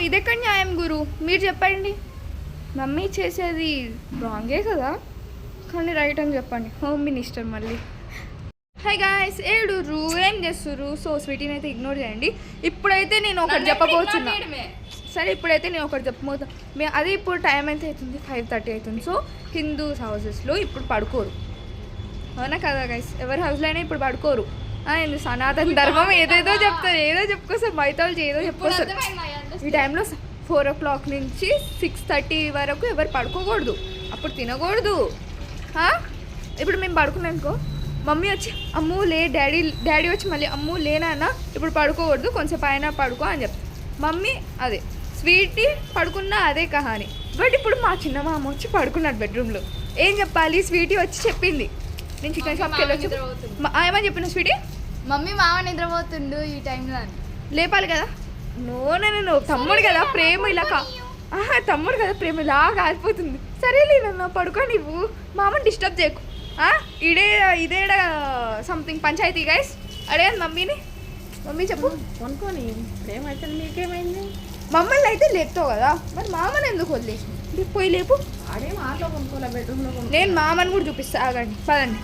ఇదెక్కడ న్యాయం గురు, మీరు చెప్పండి. మమ్మీ చేసేది రాంగే కదా, కానీ రైట్ అని చెప్పండి. హోమ్ మినిస్టర్ మళ్ళీ. హై గాయ్స్, ఏడుర్రు ఏం చేస్తుర్రు? సో స్వీటీని అయితే ఇగ్నోర్ చేయండి. ఇప్పుడైతే నేను ఒకటి చెప్పబోతున్నా. సరే, ఇప్పుడైతే నేను ఒకటి చెప్పబోతున్నా. అదే ఇప్పుడు టైం అయితే అవుతుంది, 5:30 అవుతుంది. సో హిందూస్ హౌసెస్లో ఇప్పుడు పడుకోరు, అవునా కదా గైస్? ఎవరి హౌస్లో అయినా ఇప్పుడు పడుకోరు. ఎందుకు సనాతన ధర్మం ఏదేదో చెప్తారు, ఏదో చెప్పుకోస్తారు, మైథాలజీ ఏదో చెప్పుకోస్తారు. ఈ టైంలో 4 o'clock నుంచి 6:30 వరకు ఎవరు పడుకోకూడదు, అప్పుడు తినకూడదు. ఇప్పుడు మేము పడుకున్నానుకో, మమ్మీ వచ్చి అమ్ము లే, డాడీ వచ్చి మళ్ళీ అమ్ము లేనా, ఇప్పుడు పడుకోకూడదు, కొంచెం పైన పడుకో అని చెప్తాను. మమ్మీ అదే, స్వీటీ పడుకున్నా అదే కహాని. బట్ ఇప్పుడు మా చిన్న మామ వచ్చి పడుకున్నాడు బెడ్రూమ్లో. ఏం చెప్పాలి? స్వీటీ వచ్చి చెప్పింది, నేను చికెన్ షాప్కి వెళ్ళొచ్చు. ఏమని చెప్పిన స్వీటీ? మమ్మీ మామ నిద్రపోతుండు ఈ టైంలో లేపాలి కదా. నేను తమ్ముడు కదా, ప్రేమ ఇలా తమ్ముడు కదా, ప్రేమ ఇలా కాలిపోతుంది. సరేలే నన్ను పడుకో, నువ్వు మామని డిస్టర్బ్ చేయకు. ఇదేడా సంథింగ్ పంచాయతీ గైస్. అడిగాను మమ్మీని, మమ్మీ చెప్పు కొనుక్కొని ఏమైతే నీకేమైంది? మమ్మల్ని అయితే లేపుతావు కదా, మరి మామని ఎందుకు వదిలేసి పోయి లేపు. అదేం ఆటో కొనుక్కోలే, బెడ్రూమ్లో కొనుక్కో. నేను మామని కూడా చూపిస్తా, ఆగండి పదండి.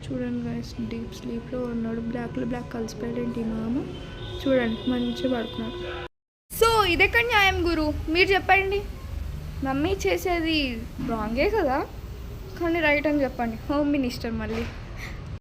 చూడండి గైస్, డీప్ స్లీప్లో ఉన్నాడు. బ్లాక్ కలిసిపోయాడు ఏంటి మామ. చూడండి మంచిగా పడుకున్నాడు. సో ఇదెక్కడ న్యాయం గురు, మీరు చెప్పండి. మమ్మీ చేసేది రాంగే కదా, కానీ రైట్ అని చెప్పండి. హోమ్ మినిస్టర్ మళ్ళీ.